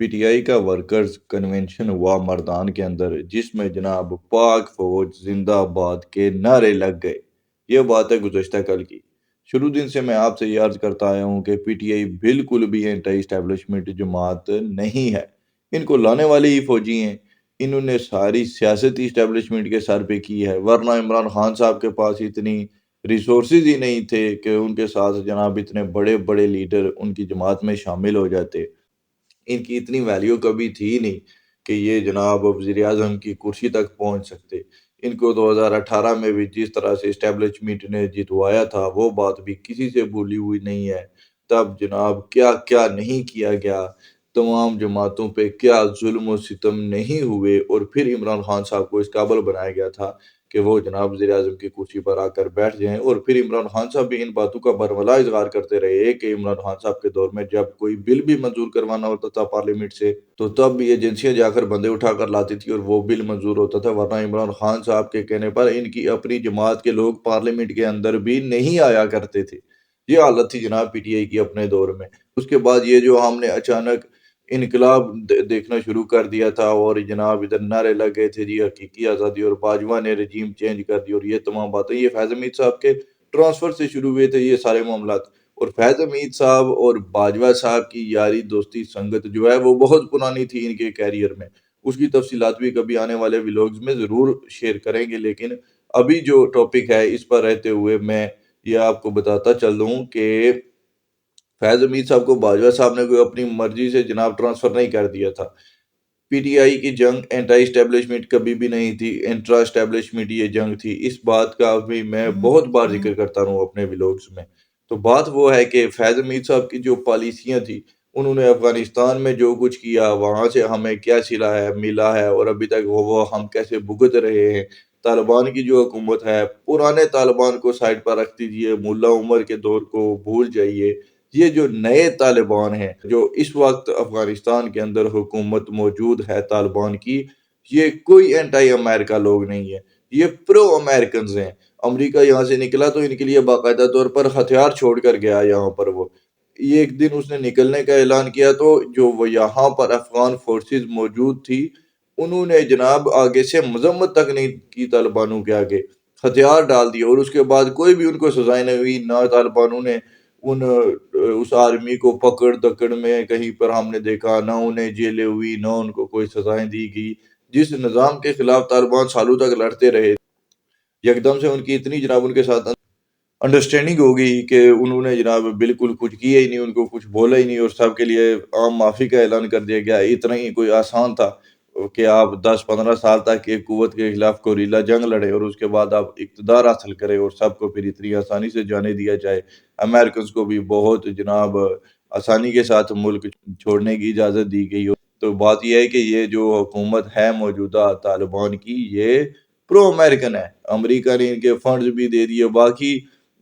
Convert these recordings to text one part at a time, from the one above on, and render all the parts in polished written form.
P T I کا workers convention ہوا مردان کے اندر، جس میں جناب پاک فوج زندہ باد کے نعرے لگ گئے۔ یہ بات ہے گزشتہ کل کی۔ شروع دن سے میں آپ سے یہ عرض کرتا آیا ہوں کہ پی ٹی آئی بالکل بھی اینٹی اسٹیبلشمنٹ جماعت نہیں ہے۔ ان کو لانے والے ہی فوجی ہیں۔ انہوں نے ساری سیاستی اسٹیبلشمنٹ کے سر پہ کی ہے، ورنہ عمران خان صاحب کے پاس اتنی ریسورسز ہی نہیں تھے کہ ان کے ساتھ جناب اتنے بڑے بڑے لیڈر ان کی جماعت میں شامل ہو جاتے۔ ان کی اتنی ویلیو کبھی تھی نہیں کہ یہ جناب وزیر اعظم کی کرسی تک پہنچ سکتے۔ ان کو 2018 میں بھی جس طرح سے اسٹیبلشمنٹ نے جتوایا تھا، وہ بات بھی کسی سے بھولی ہوئی نہیں ہے۔ تب جناب کیا کیا نہیں کیا گیا، تمام جماعتوں پہ کیا ظلم و ستم نہیں ہوئے، اور پھر عمران خان صاحب کو اس قابل بنایا گیا تھا کہ وہ جناب وزیر اعظم کی کرسی پر آ کر بیٹھ جائیں۔ اور پھر عمران خان صاحب بھی ان باتوں کا برملا اظہار کرتے رہے کہ عمران خان صاحب کے دور میں جب کوئی بل بھی منظور کروانا ہوتا تھا پارلیمنٹ سے، تو تب بھی ایجنسیاں جا کر بندے اٹھا کر لاتی تھی اور وہ بل منظور ہوتا تھا، ورنہ عمران خان صاحب کے کہنے پر ان کی اپنی جماعت کے لوگ پارلیمنٹ کے اندر بھی نہیں آیا کرتے تھے۔ یہ حالت تھی جناب پی ٹی آئی کی اپنے دور میں۔ اس کے بعد یہ جو ہم نے اچانک انقلاب دیکھنا شروع کر دیا تھا، اور جناب ادھر نعرے لگ گئے تھے جی حقیقی آزادی، اور باجوہ نے رجیم چینج کر دی، اور یہ تمام باتیں یہ فیض حمید صاحب کے ٹرانسفر سے شروع ہوئے تھے یہ سارے معاملات۔ اور فیض حمید صاحب اور باجوہ صاحب کی یاری دوستی سنگت جو ہے وہ بہت پرانی تھی ان کے کیریئر میں۔ اس کی تفصیلات بھی کبھی آنے والے ویلوگز میں ضرور شیئر کریں گے، لیکن ابھی جو ٹاپک ہے اس پر رہتے ہوئے میں یہ آپ کو بتاتا چل دوں کہ فیض حمید صاحب کو باجوہ صاحب نے کوئی اپنی مرضی سے جناب ٹرانسفر نہیں کر دیا تھا۔ پی ٹی آئی کی جنگ اینٹی اسٹیبلشمنٹ کبھی بھی نہیں تھی، انٹرا اسٹیبلشمنٹ یہ جنگ تھی۔ اس بات کا بھی میں بہت بار ذکر کرتا ہوں اپنے ویلوگز میں۔ تو بات وہ ہے کہ فیض حمید صاحب کی جو پالیسیاں تھی، انہوں نے افغانستان میں جو کچھ کیا، وہاں سے ہمیں کیا سلا ہے ملا ہے، اور ابھی تک وہ ہم کیسے بھگت رہے ہیں۔ طالبان کی جو حکومت ہے، پرانے طالبان کو سائڈ پر رکھ دیجئے، ملا عمر کے دور کو بھول جائیے۔ یہ جو نئے طالبان ہیں جو اس وقت افغانستان کے اندر حکومت موجود ہے طالبان کی، یہ کوئی اینٹی امریکہ لوگ نہیں ہیں، یہ پرو امریکنز ہیں۔ امریکہ یہاں سے نکلا تو ان کے لیے باقاعدہ طور پر ہتھیار چھوڑ کر گیا یہاں پر۔ وہ ایک دن اس نے نکلنے کا اعلان کیا تو جو وہ یہاں پر افغان فورسز موجود تھی، انہوں نے جناب آگے سے مذمت تک نہیں کی طالبانوں کے آگے، ہتھیار ڈال دیے، اور اس کے بعد کوئی بھی ان کو سزائیں نہیں ہوئی۔ نہ طالبانوں نے اس آرمی کو پکڑ دکڑ میں کہیں پر ہم نے دیکھا، نہ انہیں جیلیں ہوئی، نہ ان کو کوئی سزائیں دی گئی۔ جس نظام کے خلاف طالبان سالوں تک لڑتے رہے، یکدم سے ان کی اتنی جناب ان کے ساتھ انڈرسٹینڈنگ ہو گئی کہ انہوں نے جناب بالکل کچھ کیا ہی نہیں، ان کو کچھ بولا ہی نہیں، اور سب کے لیے عام معافی کا اعلان کر دیا گیا۔ اتنا ہی کوئی آسان تھا کہ آپ 10-15 سال تک ایک قوت کے خلاف کوریلا جنگ لڑے، اور اس کے بعد آپ اقتدار حاصل کرے، اور سب کو پھر اتنی آسانی سے جانے دیا جائے۔ امریکنز کو بھی بہت جناب آسانی کے ساتھ ملک چھوڑنے کی اجازت دی گئی۔ تو بات یہ ہے کہ یہ جو حکومت ہے موجودہ طالبان کی، یہ پرو امریکن ہے۔ امریکہ نے ان کے فنڈز بھی دے دیے، باقی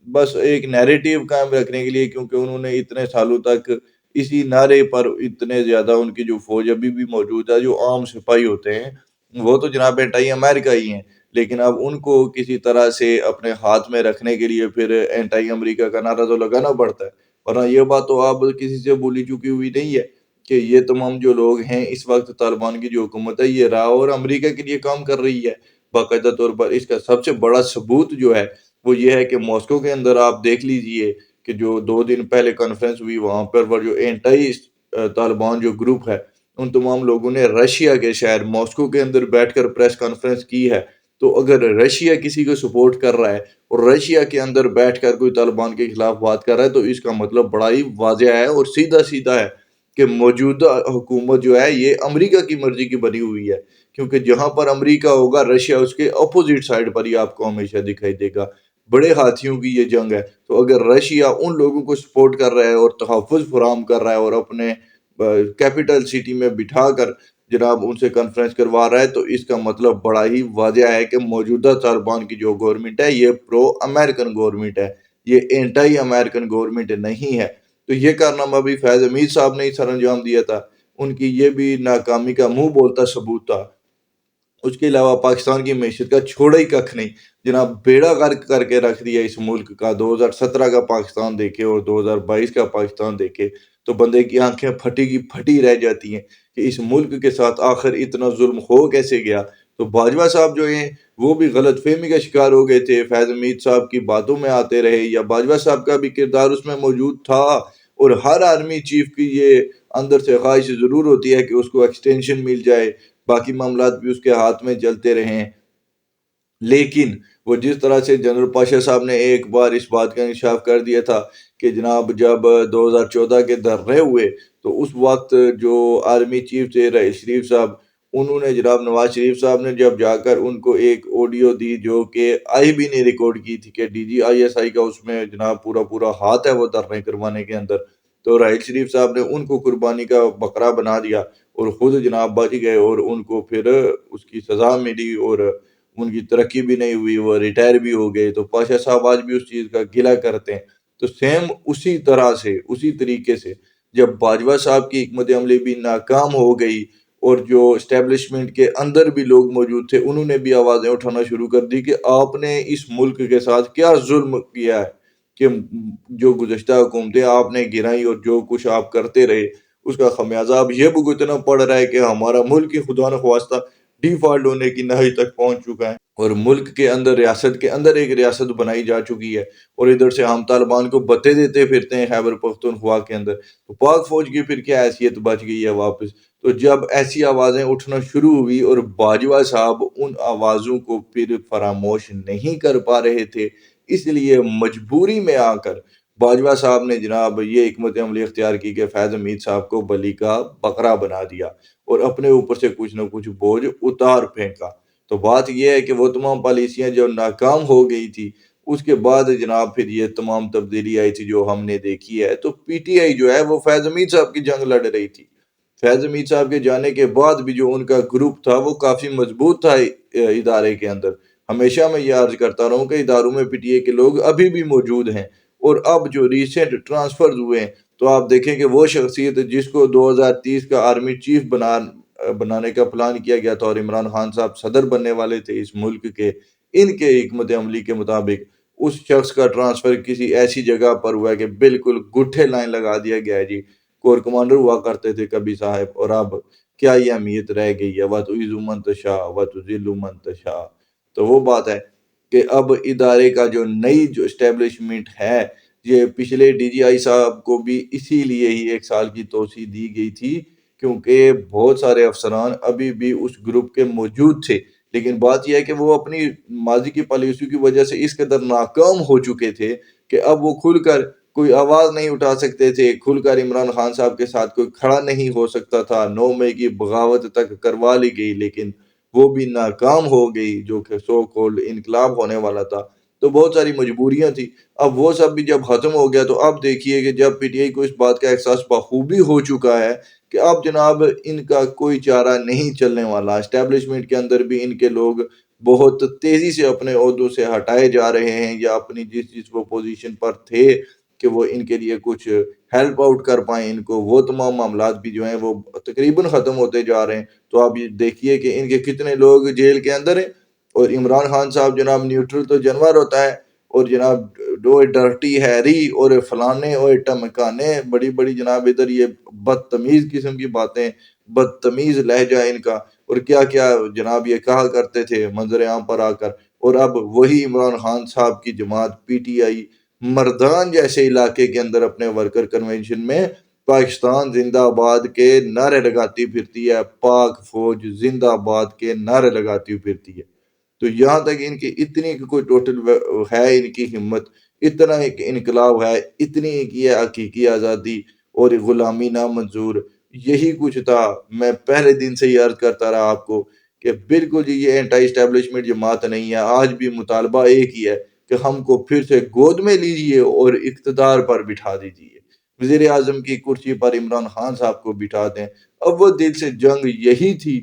بس ایک نیریٹیو قائم رکھنے کے لیے، کیونکہ انہوں نے اتنے سالوں تک اسی نعرے پر اتنے زیادہ ان کی جو فوج ابھی بھی موجود ہے، جو عام سپاہی ہوتے ہیں وہ تو جناب اینٹی امریکہ ہی ہیں، لیکن اب ان کو کسی طرح سے اپنے ہاتھ میں رکھنے کے لیے پھر اینٹی امریکہ کا نعرہ تو لگانا پڑتا ہے۔ ورنہ یہ بات تو آپ کسی سے بولی چکی ہوئی نہیں ہے کہ یہ تمام جو لوگ ہیں اس وقت طالبان کی جو حکومت ہے یہ راہ اور امریکہ کے لیے کام کر رہی ہے باقاعدہ طور پر۔ اس کا سب سے بڑا ثبوت جو ہے وہ یہ ہے کہ ماسکو کے اندر آپ دیکھ لیجئے کہ جو 2 دن پہلے کانفرنس ہوئی، وہاں پر وہ جو اینٹی طالبان جو گروپ ہے، ان تمام لوگوں نے رشیا کے شہر ماسکو کے اندر بیٹھ کر پریس کانفرنس کی ہے۔ تو اگر رشیا کسی کو سپورٹ کر رہا ہے اور رشیا کے اندر بیٹھ کر کوئی طالبان کے خلاف بات کر رہا ہے، تو اس کا مطلب بڑا ہی واضح ہے اور سیدھا سیدھا ہے کہ موجودہ حکومت جو ہے یہ امریکہ کی مرضی کی بنی ہوئی ہے، کیونکہ جہاں پر امریکہ ہوگا رشیا اس کے اپوزٹ سائڈ پر ہی آپ کو ہمیشہ دکھائی دے گا۔ بڑے ہاتھیوں کی یہ جنگ ہے، تو اگر رشیا ان لوگوں کو سپورٹ کر رہا ہے اور تحفظ فراہم کر رہا ہے اور اپنے کیپٹل سٹی میں بٹھا کر جناب ان سے کانفرنس کروا رہا ہے، تو اس کا مطلب بڑا ہی واضح ہے کہ موجودہ طالبان کی جو گورنمنٹ ہے یہ پرو امریکن گورنمنٹ ہے، یہ اینٹی امریکن گورنمنٹ نہیں ہے۔ تو یہ کارنامہ بھی فیض حمید صاحب نے ہی سر انجام دیا تھا، ان کی یہ بھی ناکامی کا منہ بولتا ثبوت تھا۔ اس کے علاوہ پاکستان کی معیشت کا چھوڑا ہی ککھ نہیں، جناب بیڑا غرق کر کے رکھ دیا اس ملک کا۔ 2017 کا پاکستان دیکھے اور 2022 کا پاکستان دیکھے تو بندے کی آنکھیں پھٹی کی پھٹی رہ جاتی ہیں کہ اس ملک کے ساتھ آخر اتنا ظلم ہو کیسے گیا۔ تو باجوہ صاحب جو ہیں وہ بھی غلط فہمی کا شکار ہو گئے تھے، فیض حمید صاحب کی باتوں میں آتے رہے، یا باجوہ صاحب کا بھی کردار اس میں موجود تھا۔ اور ہر آرمی چیف کی یہ اندر سے خواہش ضرور ہوتی ہے کہ اس کو ایکسٹینشن مل جائے، باقی معاملات بھی اس کے ہاتھ میں چلتے رہیں۔ لیکن وہ جس طرح سے جنرل پاشا صاحب نے ایک بار اس بات کا انکشاف کر دیا تھا کہ جناب جب 2014 کے درے ہوئے تو اس وقت جو آرمی چیف تھے رئیس شریف صاحب، انہوں نے جناب نواز شریف صاحب نے جب جا کر ان کو ایک آڈیو دی جو کہ آئی بی نے ریکارڈ کی تھی کہ D G I S I کا اس میں جناب پورا ہاتھ ہے وہ دھرنے کروانے کے اندر، تو راحیل شریف صاحب نے ان کو قربانی کا بکرا بنا دیا اور خود جناب بچ گئے، اور ان کو پھر اس کی سزا ملی اور ان کی ترقی بھی نہیں ہوئی، وہ ریٹائر بھی ہو گئے۔ تو پاشا صاحب آج بھی اس چیز کا گلہ کرتے ہیں۔ تو سیم اسی طرح سے اسی طریقے سے جب باجوہ صاحب کی حکمت عملی بھی ناکام ہو گئی اور جو اسٹیبلشمنٹ کے اندر بھی لوگ موجود تھے انہوں نے بھی آوازیں اٹھانا شروع کر دی کہ آپ نے اس ملک کے ساتھ کیا ظلم کیا ہے کہ جو گزشتہ حکومتیں آپ نے گرائی اور جو کچھ آپ کرتے رہے اس کا خمیازہ اب یہ بھگتنا پڑ رہا ہے کہ ہمارا ملک ہی خدا نخواستہ ڈیفالٹ ہونے کی نہج تک پہنچ چکا ہے، اور ملک کے اندر ریاست کے اندر ایک ریاست بنائی جا چکی ہے، اور ادھر سے ہم طالبان کو بتے دیتے پھرتے ہیں خیبر پختونخوا کے اندر۔ تو پاک فوج کی پھر کیا حیثیت بچ گئی ہے واپس؟ تو جب ایسی آوازیں اٹھنا شروع ہوئی اور باجوہ صاحب ان آوازوں کو پھر فراموش نہیں کر پا رہے تھے، اس لیے مجبوری میں آ کر باجوہ صاحب نے جناب یہ حکمت عملی اختیار کی کہ فیض حمید صاحب کو بلی کا بکرا بنا دیا اور اپنے اوپر سے کچھ نہ کچھ بوجھ اتار پھینکا۔ تو بات یہ ہے کہ وہ تمام پالیسیاں جو ناکام ہو گئی تھی اس کے بعد جناب پھر یہ تمام تبدیلی آئی تھی جو ہم نے دیکھی ہے۔ تو پی ٹی آئی جو ہے وہ فیض حمید صاحب کی جنگ لڑ رہی تھی۔ فیض حمید صاحب کے جانے کے بعد بھی جو ان کا گروپ تھا وہ کافی مضبوط تھا ادارے کے اندر۔ ہمیشہ میں یہ عرض کرتا رہا ہوں کہ اداروں میں پی ٹی آئی کے لوگ ابھی بھی موجود ہیں، اور اب جو ریسنٹ ٹرانسفرز ہوئے ہیں تو آپ دیکھیں کہ وہ شخصیت جس کو 2030 کا آرمی چیف بنانے کا پلان کیا گیا تھا اور عمران خان صاحب صدر بننے والے تھے اس ملک کے، ان کے حکمت عملی کے مطابق اس شخص کا ٹرانسفر کسی ایسی جگہ پر ہوا ہے کہ بالکل گٹھے لائن لگا دیا گیا ہے جی، کور کمانڈر ہوا کرتے تھے کبھی صاحب، اور اب کیا یہ اہمیت رہ گئی ہے؟ وَتُعِزُّ مَن تَشَاءُ وَتُذِلُّ مَن تَشَاءُ۔ تو وہ بات ہے کہ اب ادارے کا جو نئی جو اسٹیبلشمنٹ ہے، یہ پچھلے ڈی جی آئی صاحب کو بھی اسی لیے ہی 1 سال کی توسیع دی گئی تھی کیونکہ بہت سارے افسران ابھی بھی اس گروپ کے موجود تھے، لیکن بات یہ ہے کہ وہ اپنی ماضی کی پالیسیوں کی وجہ سے اس قدر ناکام ہو چکے تھے کہ اب وہ کھل کر کوئی آواز نہیں اٹھا سکتے تھے، کھل کر عمران خان صاحب کے ساتھ کوئی کھڑا نہیں ہو سکتا تھا۔ 9 مئی کی بغاوت تک کروا لی گئی لیکن وہ بھی ناکام ہو گئی جو کہ سو کولڈ انقلاب ہونے والا تھا۔ تو بہت ساری مجبوریاں تھی، اب وہ سب بھی جب ختم ہو گیا تو اب دیکھیے کہ جب پی ٹی آئی کو اس بات کا احساس بخوبی ہو چکا ہے کہ اب جناب ان کا کوئی چارہ نہیں چلنے والا، اسٹیبلشمنٹ کے اندر بھی ان کے لوگ بہت تیزی سے اپنے عہدوں سے ہٹائے جا رہے ہیں، یا اپنی جس وہ پوزیشن پر تھے کہ وہ ان کے لیے کچھ ہیلپ آؤٹ کر پائیں ان کو، وہ تمام معاملات بھی جو ہیں وہ تقریباً ختم ہوتے جا رہے ہیں۔ تو آپ یہ دیکھیے کہ ان کے کتنے لوگ جیل کے اندر ہیں، اور عمران خان صاحب جناب نیوٹرل تو جانور ہوتا ہے، اور جناب ڈرٹی ہیری اور فلانے اور ٹمکانے بڑی بڑی جناب ادھر یہ بدتمیز قسم کی باتیں، بدتمیز لہجہ ان کا، اور کیا کیا جناب یہ کہا کرتے تھے منظر عام پر آ کر، اور اب وہی عمران خان صاحب کی جماعت پی ٹی آئی مردان جیسے علاقے کے اندر اپنے ورکر کنونشن میں پاکستان زندہ آباد کے نعرے لگاتی پھرتی ہے، پاک فوج زندہ آباد کے نعرے لگاتی پھرتی ہے۔ تو یہاں تک ان کی اتنی کوئی ٹوٹل ہے ان کی ہمت، اتنا ایک انقلاب ہے، اتنی کی حقیقی آزادی اور غلامی نامنظور، یہی کچھ تھا۔ میں پہلے دن سے ہی عرض کرتا رہا آپ کو کہ بالکل جی یہ اینٹی اسٹیبلشمنٹ جماعت نہیں ہے، آج بھی مطالبہ ایک ہی ہے کہ ہم کو پھر سے گود میں لیجئے اور اقتدار پر بٹھا دیجئے، وزیر اعظم کی کرسی پر عمران خان صاحب کو بٹھا دیں۔ اب وہ دل سے جنگ یہی تھی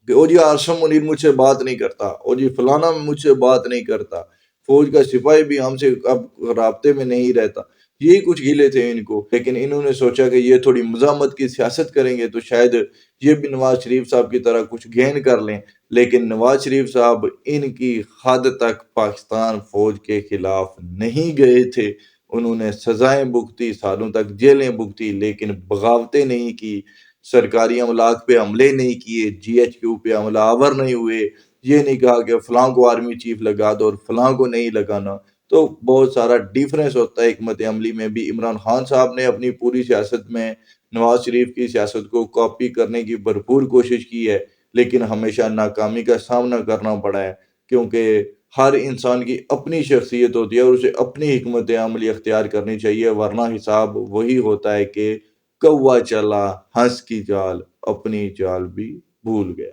کہ او جی عاصم منیر مجھ سے بات نہیں کرتا، او جی فلانا مجھ سے بات نہیں کرتا، فوج کا سپاہی بھی ہم سے اب رابطے میں نہیں رہتا، یہی کچھ گلے تھے ان کو۔ لیکن انہوں نے سوچا کہ یہ تھوڑی مزاحمت کی سیاست کریں گے تو شاید یہ بھی نواز شریف صاحب کی طرح کچھ گین کر لیں، لیکن نواز شریف صاحب ان کی حد تک پاکستان فوج کے خلاف نہیں گئے تھے، انہوں نے سزائیں بھگتی، سالوں تک جیلیں بھگتی، لیکن بغاوتیں نہیں کی، سرکاری املاک پہ حملے نہیں کیے، جی ایچ کیو پہ حملہ آور نہیں ہوئے، یہ نہیں کہا کہ فلاں کو آرمی چیف لگا دو اور فلاں کو نہیں لگانا۔ تو بہت سارا ڈیفرنس ہوتا ہے حکمت عملی میں بھی۔ عمران خان صاحب نے اپنی پوری سیاست میں نواز شریف کی سیاست کو کاپی کرنے کی بھرپور کوشش کی ہے، لیکن ہمیشہ ناکامی کا سامنا کرنا پڑا ہے، کیونکہ ہر انسان کی اپنی شخصیت ہوتی ہے اور اسے اپنی حکمت عملی اختیار کرنی چاہیے، ورنہ حساب وہی ہوتا ہے کہ کوا چلا ہنس کی چال، اپنی چال بھی بھول گیا۔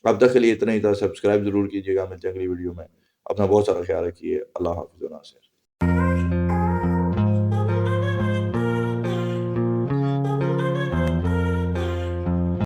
اب تک کے لیے اتنا ہی تھا، سبسکرائب ضرور کیجیے گا، ملتے ہیں اگلی ویڈیو میں۔ اپنا بہت سارا خیال رکھیے، اللہ حافظ و ناصر۔